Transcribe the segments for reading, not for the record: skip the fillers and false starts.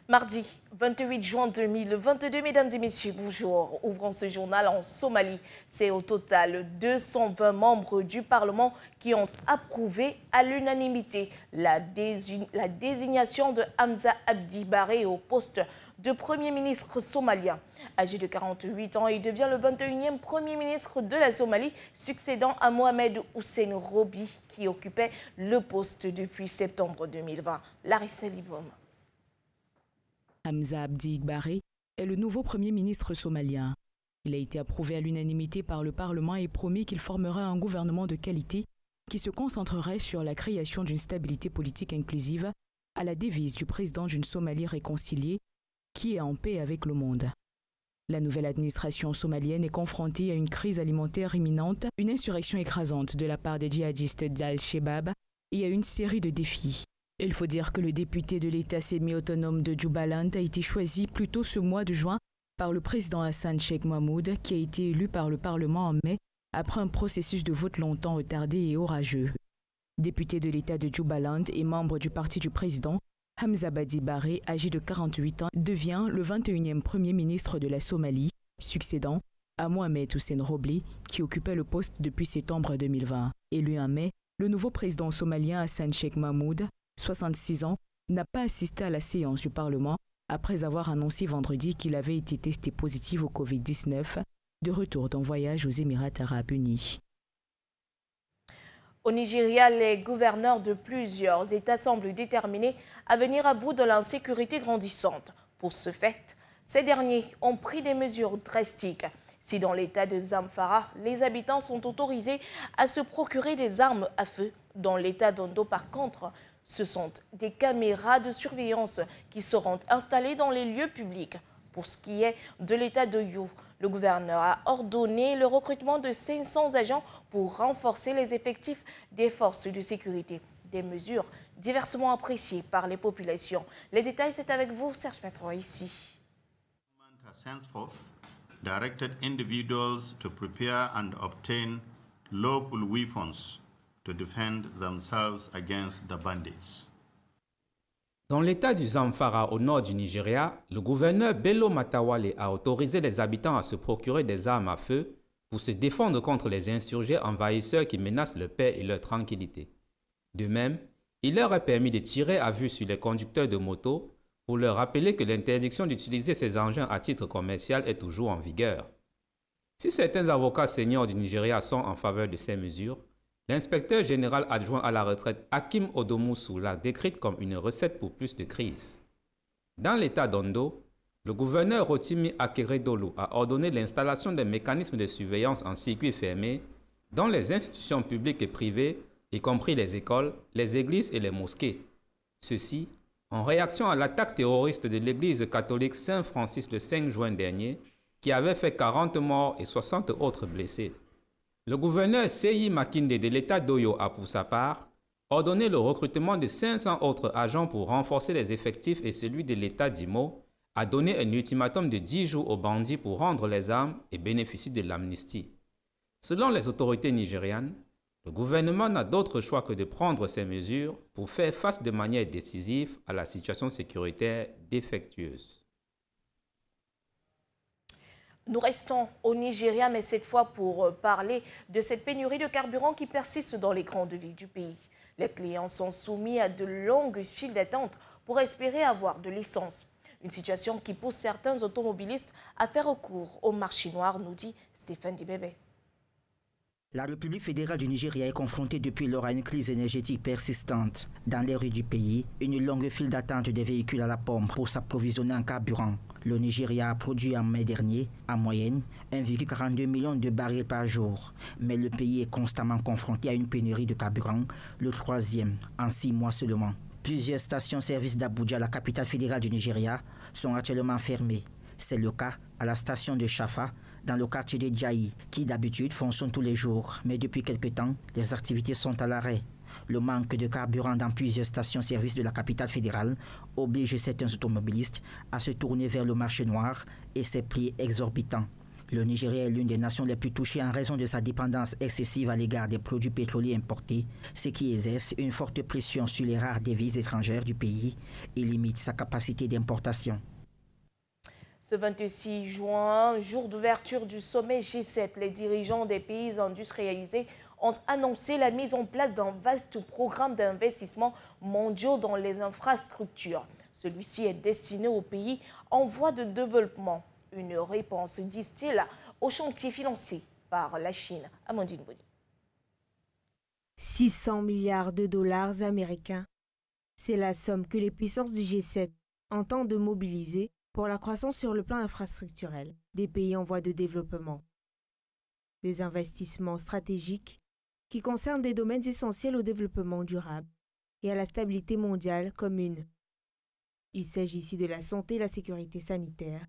Mardi 28 juin 2022, mesdames et messieurs, bonjour. Ouvrons ce journal en Somalie. C'est au total 220 membres du Parlement qui ont approuvé à l'unanimité la désignation de Hamza Abdi Barre au poste de Premier ministre somalien. Âgé de 48 ans, il devient le 21e Premier ministre de la Somalie, succédant à Mohamed Hussein Robi, qui occupait le poste depuis septembre 2020. Larissa Liboum. Hamza Abdi Barre est le nouveau Premier ministre somalien. Il a été approuvé à l'unanimité par le Parlement et promis qu'il formerait un gouvernement de qualité qui se concentrerait sur la création d'une stabilité politique inclusive à la devise du président d'une Somalie réconciliée qui est en paix avec le monde. La nouvelle administration somalienne est confrontée à une crise alimentaire imminente, une insurrection écrasante de la part des djihadistes d'Al-Shabaab et à une série de défis. Il faut dire que le député de l'État semi-autonome de Jubaland a été choisi plus tôt ce mois de juin par le président Hassan Sheikh Mahmoud, qui a été élu par le Parlement en mai après un processus de vote longtemps retardé et orageux. Député de l'État de Jubaland et membre du parti du président, Hamza Abdi Barre, âgé de 48 ans, devient le 21e Premier ministre de la Somalie, succédant à Mohamed Hussein Robi, qui occupait le poste depuis septembre 2020. Élu en mai, le nouveau président somalien Hassan Sheikh Mahmoud, 66 ans, n'a pas assisté à la séance du Parlement après avoir annoncé vendredi qu'il avait été testé positif au Covid-19 de retour d'un voyage aux Émirats arabes unis. Au Nigeria, les gouverneurs de plusieurs États semblent déterminés à venir à bout de l'insécurité grandissante. Pour ce fait, ces derniers ont pris des mesures drastiques. Si dans l'État de Zamfara, les habitants sont autorisés à se procurer des armes à feu, dans l'État d'Ondo, par contre, ce sont des caméras de surveillance qui seront installées dans les lieux publics. Pour ce qui est de l'État de You, le gouverneur a ordonné le recrutement de 500 agents pour renforcer les effectifs des forces de sécurité. Des mesures diversement appréciées par les populations. Les détails, c'est avec vous, Serge Metro, ici. Directed individuals to prepare and obtain lawful weapons to defend themselves against the bandits. Dans l'état du Zamfara au nord du Nigeria, le gouverneur Bello Matawalle a autorisé les habitants à se procurer des armes à feu pour se défendre contre les insurgés envahisseurs qui menacent leur paix et leur tranquillité. De même, il leur a permis de tirer à vue sur les conducteurs de moto pour leur rappeler que l'interdiction d'utiliser ces engins à titre commercial est toujours en vigueur. Si certains avocats seniors du Nigeria sont en faveur de ces mesures, l'inspecteur général adjoint à la retraite Hakim Odomusu l'a décrite comme une recette pour plus de crises. Dans l'état d'Ondo, le gouverneur Rotimi Akeredolu a ordonné l'installation des mécanismes de surveillance en circuit fermé dans les institutions publiques et privées, y compris les écoles, les églises et les mosquées. Ceci en réaction à l'attaque terroriste de l'église catholique Saint-Francis le 5 juin dernier, qui avait fait 40 morts et 60 autres blessés. Le gouverneur Seyi Makinde de l'État d'Oyo a pour sa part ordonné le recrutement de 500 autres agents pour renforcer les effectifs et celui de l'État d'Imo a donné un ultimatum de 10 jours aux bandits pour rendre les armes et bénéficier de l'amnistie. Selon les autorités nigérianes, le gouvernement n'a d'autre choix que de prendre ces mesures pour faire face de manière décisive à la situation sécuritaire défectueuse. Nous restons au Nigeria, mais cette fois pour parler de cette pénurie de carburant qui persiste dans les grandes villes du pays. Les clients sont soumis à de longues files d'attente pour espérer avoir de l'essence. Une situation qui pousse certains automobilistes à faire recours au marché noir, nous dit Stéphane Dibébé. La République fédérale du Nigeria est confrontée depuis lors à une crise énergétique persistante. Dans les rues du pays, une longue file d'attente des véhicules à la pompe pour s'approvisionner en carburant. Le Nigeria a produit en mai dernier, en moyenne, 1,42 million de barils par jour. Mais le pays est constamment confronté à une pénurie de carburant, le troisième en 6 mois seulement. Plusieurs stations-service d'Abuja, la capitale fédérale du Nigeria, sont actuellement fermées. C'est le cas à la station de Shafa, dans le quartier de Djaï, qui d'habitude fonctionne tous les jours. Mais depuis quelque temps, les activités sont à l'arrêt. Le manque de carburant dans plusieurs stations-service de la capitale fédérale oblige certains automobilistes à se tourner vers le marché noir et ses prix exorbitants. Le Nigeria est l'une des nations les plus touchées en raison de sa dépendance excessive à l'égard des produits pétroliers importés, ce qui exerce une forte pression sur les rares devises étrangères du pays et limite sa capacité d'importation. Ce 26 juin, jour d'ouverture du sommet G7, les dirigeants des pays industrialisés ont annoncé la mise en place d'un vaste programme d'investissement mondiaux dans les infrastructures. Celui-ci est destiné aux pays en voie de développement. Une réponse, disent-ils, au chantier financé par la Chine. Amandine Boni. 600 milliards de dollars américains. C'est la somme que les puissances du G7 entendent mobiliser pour la croissance sur le plan infrastructurel des pays en voie de développement. Des investissements stratégiques qui concernent des domaines essentiels au développement durable et à la stabilité mondiale commune. Il s'agit ici de la santé et la sécurité sanitaire,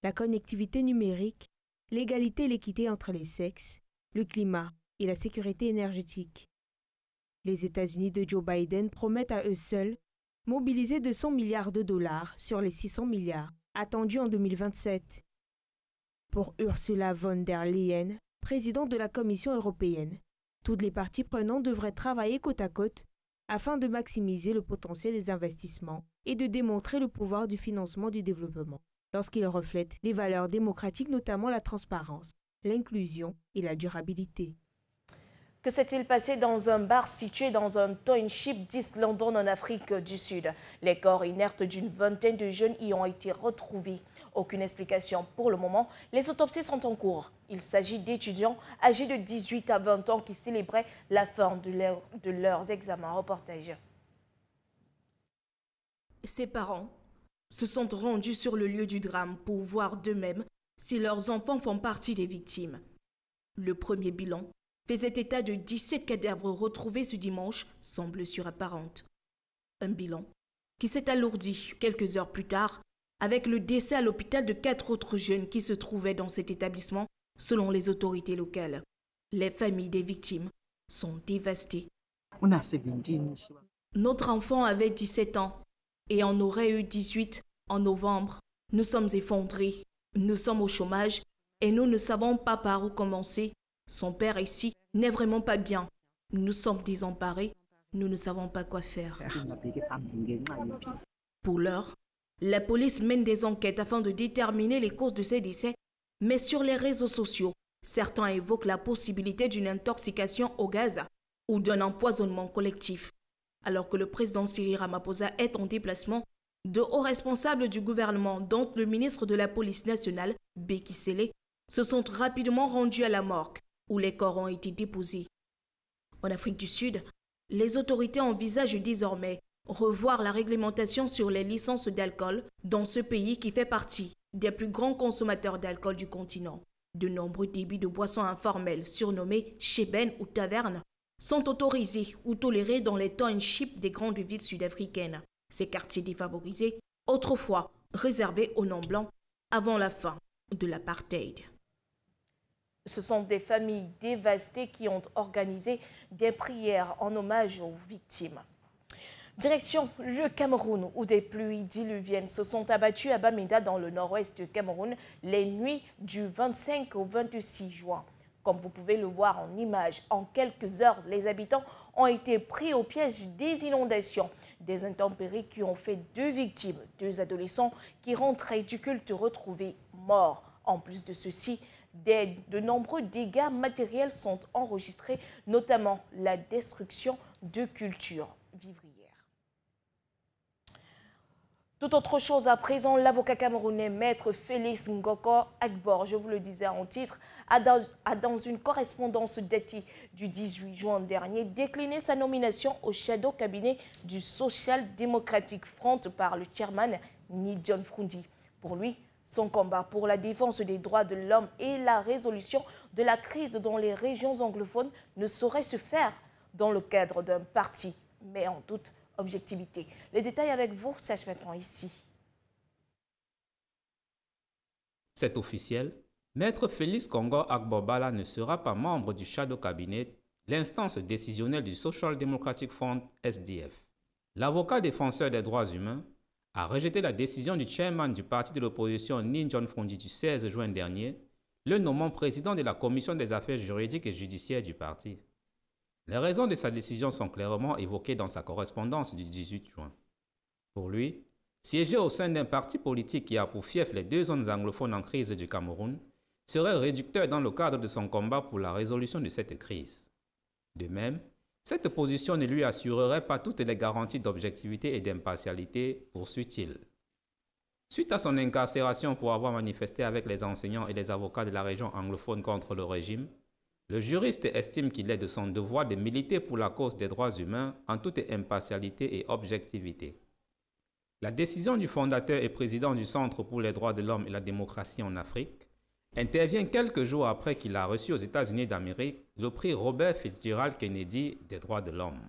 la connectivité numérique, l'égalité et l'équité entre les sexes, le climat et la sécurité énergétique. Les États-Unis de Joe Biden promettent à eux seuls mobiliser 200 milliards de dollars sur les 600 milliards attendus en 2027. Pour Ursula von der Leyen, présidente de la Commission européenne, toutes les parties prenantes devraient travailler côte à côte afin de maximiser le potentiel des investissements et de démontrer le pouvoir du financement du développement, lorsqu'il reflète les valeurs démocratiques, notamment la transparence, l'inclusion et la durabilité. Que s'est-il passé dans un bar situé dans un township d'East London en Afrique du Sud? Les corps inertes d'une vingtaine de jeunes y ont été retrouvés. Aucune explication pour le moment. Les autopsies sont en cours. Il s'agit d'étudiants âgés de 18 à 20 ans qui célébraient la fin de leurs examens. Reportage. Ces parents se sont rendus sur le lieu du drame pour voir d'eux-mêmes si leurs enfants font partie des victimes. Le premier bilan faisait état de 17 cadavres retrouvés ce dimanche sans blessure apparente. Un bilan qui s'est alourdi quelques heures plus tard avec le décès à l'hôpital de 4 autres jeunes qui se trouvaient dans cet établissement selon les autorités locales. Les familles des victimes sont dévastées. Notre enfant avait 17 ans et en aurait eu 18 en novembre. Nous sommes effondrés, nous sommes au chômage et nous ne savons pas par où commencer. Son père ici n'est vraiment pas bien. Nous sommes désemparés, nous ne savons pas quoi faire. Pour l'heure, la police mène des enquêtes afin de déterminer les causes de ces décès, mais sur les réseaux sociaux, certains évoquent la possibilité d'une intoxication au gaz ou d'un empoisonnement collectif. Alors que le président Cyril Ramaphosa est en déplacement, de hauts responsables du gouvernement, dont le ministre de la police nationale, Beki Sele, se sont rapidement rendus à la morgue, où les corps ont été déposés. En Afrique du Sud, les autorités envisagent désormais revoir la réglementation sur les licences d'alcool dans ce pays qui fait partie des plus grands consommateurs d'alcool du continent. De nombreux débits de boissons informelles, surnommés sheben ou tavernes, sont autorisés ou tolérés dans les townships des grandes villes sud-africaines. Ces quartiers défavorisés, autrefois réservés aux non-blancs avant la fin de l'apartheid. Ce sont des familles dévastées qui ont organisé des prières en hommage aux victimes. Direction le Cameroun, où des pluies diluviennes se sont abattues à Bamenda dans le nord-ouest du Cameroun les nuits du 25 au 26 juin. Comme vous pouvez le voir en image, en quelques heures, les habitants ont été pris au piège des inondations. Des intempéries qui ont fait 2 victimes, 2 adolescents qui rentraient du culte retrouvés morts. En plus de ceci, de nombreux dégâts matériels sont enregistrés, notamment la destruction de cultures vivrières. Tout autre chose à présent, l'avocat camerounais Maître Félix Ngoko Agbor, je vous le disais en titre, a dans une correspondance datée du 18 juin dernier décliné sa nomination au shadow cabinet du Social Democratic Front par le chairman Ni John Frundi. Pour lui, son combat pour la défense des droits de l'homme et la résolution de la crise dans les régions anglophones ne saurait se faire dans le cadre d'un parti, mais en toute objectivité. Les détails avec vous, Sage Metron ici. C'est officiel. Maître Félix Kongo Agbobala ne sera pas membre du Shadow Cabinet, l'instance décisionnelle du Social Democratic Front SDF. L'avocat défenseur des droits humains a rejeté la décision du chairman du parti de l'opposition Ni John Frundi du 16 juin dernier, le nommant président de la commission des affaires juridiques et judiciaires du parti. Les raisons de sa décision sont clairement évoquées dans sa correspondance du 18 juin. Pour lui, siéger au sein d'un parti politique qui a pour fief les deux zones anglophones en crise du Cameroun serait réducteur dans le cadre de son combat pour la résolution de cette crise. De même, cette position ne lui assurerait pas toutes les garanties d'objectivité et d'impartialité, poursuit-il. Suite à son incarcération pour avoir manifesté avec les enseignants et les avocats de la région anglophone contre le régime, le juriste estime qu'il est de son devoir de militer pour la cause des droits humains en toute impartialité et objectivité. La décision du fondateur et président du Centre pour les droits de l'homme et la démocratie en Afrique intervient quelques jours après qu'il a reçu aux États-Unis d'Amérique le prix Robert Fitzgerald Kennedy des droits de l'homme.